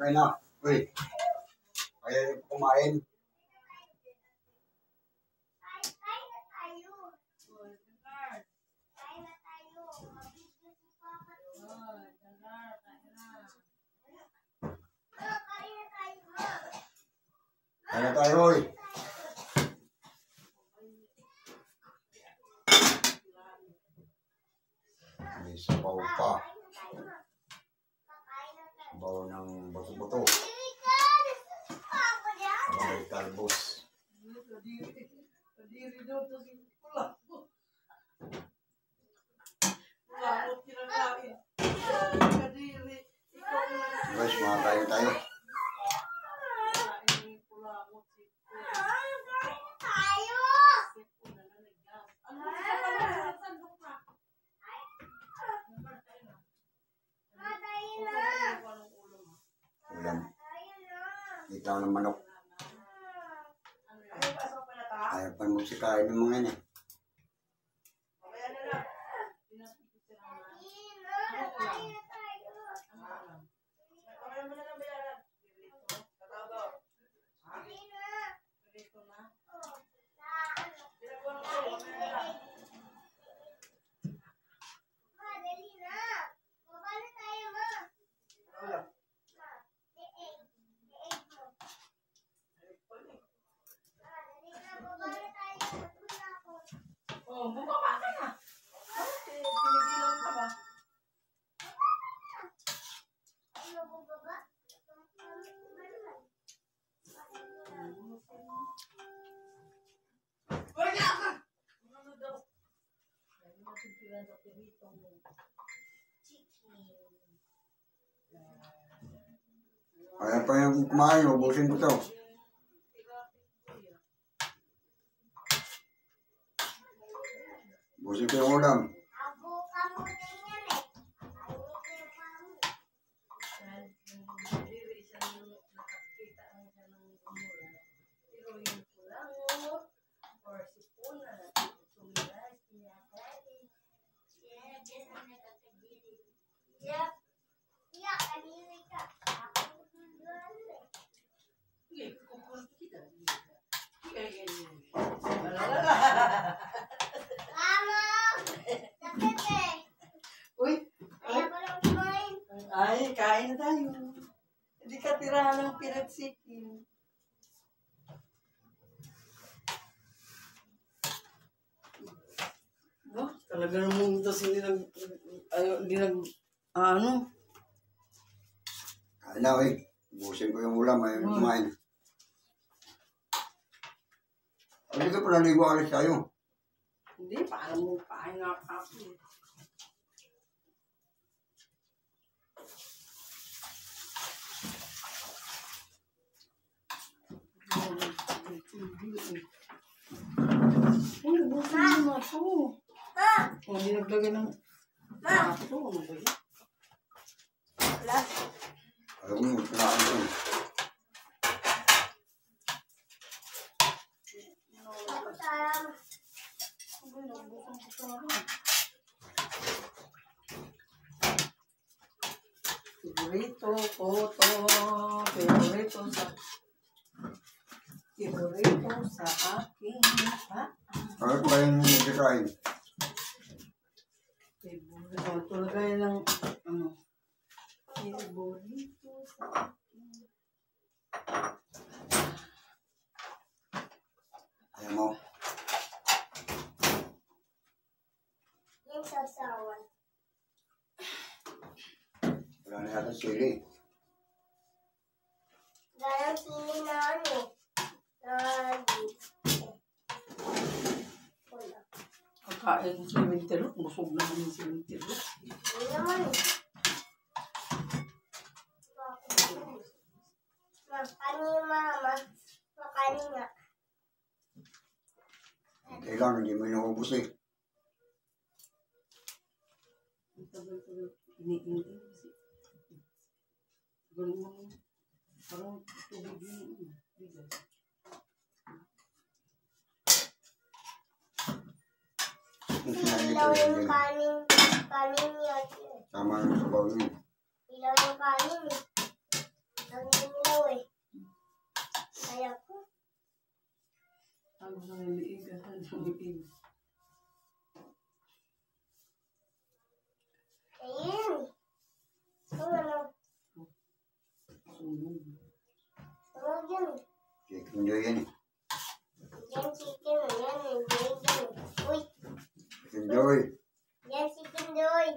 Okay na. Uy. Kaya kumain. Kaya na tayo, uy. May sabaw pa. Sabaw ng buto-buto. May talbos. Guys, makakain tayo. Ulam. Itaw ng manok. Ayaw pa mo sikain ng mga yan eh. Oh, bumaba ka na. Pinigilan ka ba? Wala ka! Ano daw? Kaya pa yung kumain, ubusin ko to. Ubusin ko yung ulam. Ay, kain na tayo. Hindi ka tirahan ng pinatsikin. No? Talaga namang ito hindi ano? Kain na, uy. Ubusin ko yung ulam, ayaw kumain. Hindi ka pala ligo alis tayo. Hindi, paano mo paano nga ako. Uy, busin mo na ito. O, hindi naglagay ng ito. Ano ba yun? Ayaw mo, kailangan ko. Favorito ko to. Favorito sa akin. Ha? Ayaw ko kayong magkakain. Favorito. Ito lagay ng ano. Favorito sa akin. Ayaw mo. Yung sasawan. Wala na yata sili. Galang sili na ano. Kakain sa cemetery. Busog na yung cemetery. Hindi naman eh. Makanin yung mama. Makanin nga. Kailangan, hindi mo inaubos eh. Iniintin kasi. Galing mo. Parang tubig yun. Ilaw yung kanin niya. Tama yung sabaw yun. Ilaw yung kanin eh. Ano sa niliig ka sa niliig? Ayun. Ano? Sunog. Ano yun? Chicken joy yan eh. Yan chicken. Yan chicken. Uy. Chicken joy. Yan chicken joy.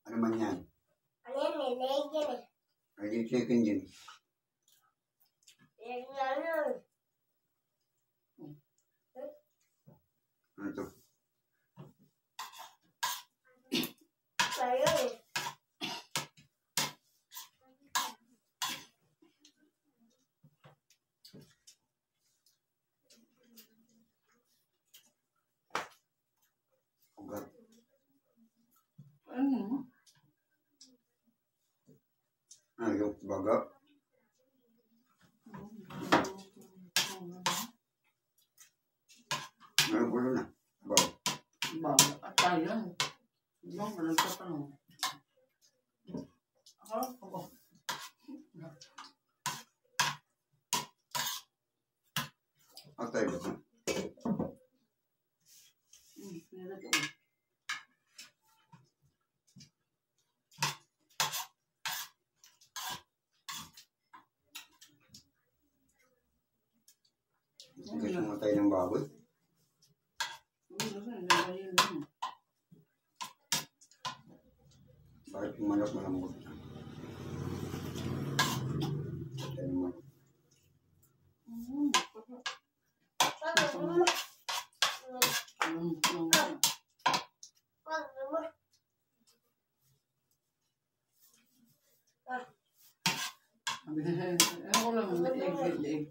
Ano man yan? Ano yan? Leg yan eh. Ay, di chicken din. Leg na ano. Ano to? Ayun eh. Ugat. Ano? Ano yung baga? Ano gulo na? Bago. Bago. At tayo. Ibang ka nagtatanong. Ako. Atay ba ito? Pinag ko. Gusto mo tayo ng baboy? Bakit yung manok malambot na? Tayo ng manok. Ano ko lang, leg.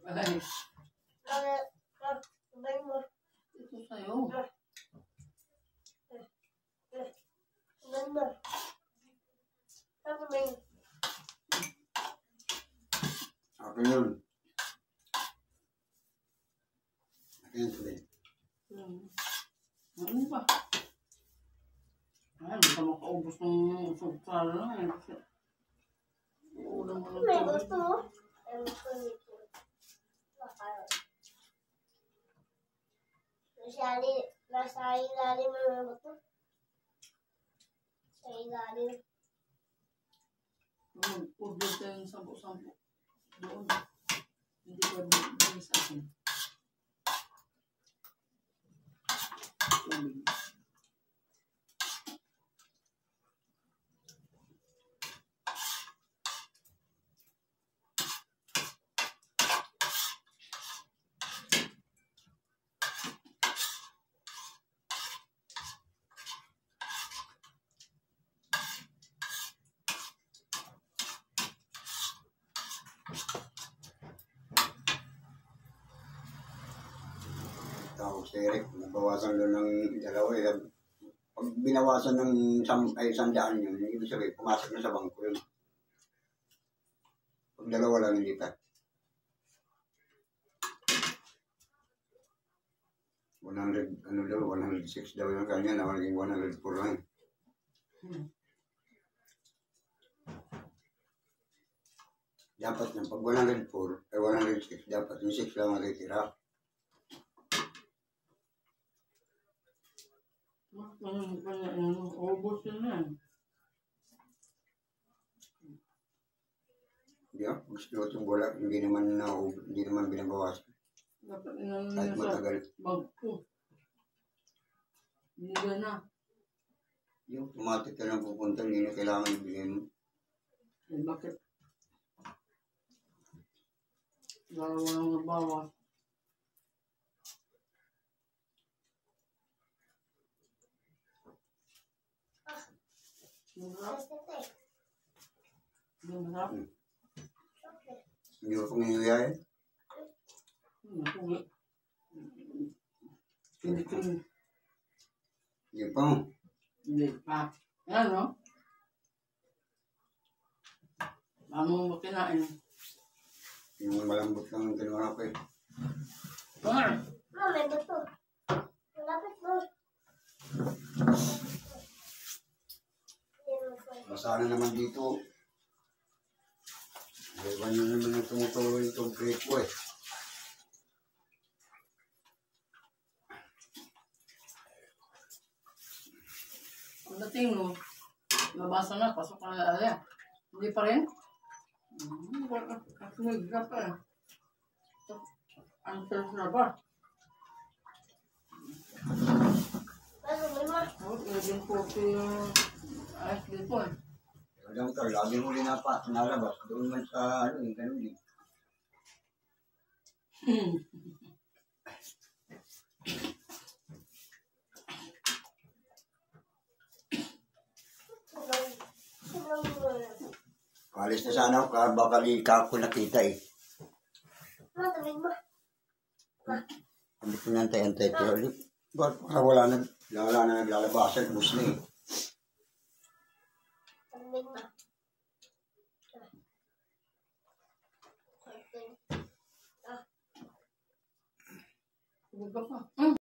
Ay, ito sa'yo. Akin yun. Akin yun tuloy. Ano ba? Ay, hindi ka makaubos ng sukal lang eh. Kasi ulam mo ng May tubig. gusto mo? May gusto nito. Nasa ilalim mo na ba ito? Sa ilalim. Order tayo ng 10-10. Doon. Hindi ko din sa akin. Tubig. Tawag si Eric, nabawasan doon ng dalawa. Pag binawasan ng 100 yun, ibig sabihin, pumasok na sa bangko yun. Pag dalawa lang hindi pa. 100, ano daw, 106 daw yung kanya, na naging 104 lang. Dapat na, pag 104, ay 106, dapat yung 6 lang matitira. Ubus yun yan. Hindi ah, gusto itong wala, hindi naman binabawasan. Dapat Kahit matagal. bag ko. Hindi na. Yung automatic ka lang pupunta, hindi na kailangan ibigay mo. Eh, bakit? Dahil walang nabawa. Masarap. Masarap. Hindi ko kung iyuyay. Matuloy. Hindi ko. Hindi pa. Hindi pa. Yan, no? Ano mo kinain? Yung malambot lang ang kinuha ko eh. Ah! May gusto. Malapit mo. Masana naman dito. Iwan nyo naman ang tumutuloy itong grade ko eh. Pagdating mo, nabasa na, pasok ka na alaya. Hindi pa rin? Kasunod ka pa eh. Ang sarap na ba? Oh, 11:40 yung ayos dito eh. Alam ka, lagi mo rin nalabas. Doon man sa, ano, yung ganun din. Kalis na sana ako, bakali ka ako nakita eh. Hindi ko nantay-antay, pero wala na naglalabasan, bus na eh. Huwag ka pa.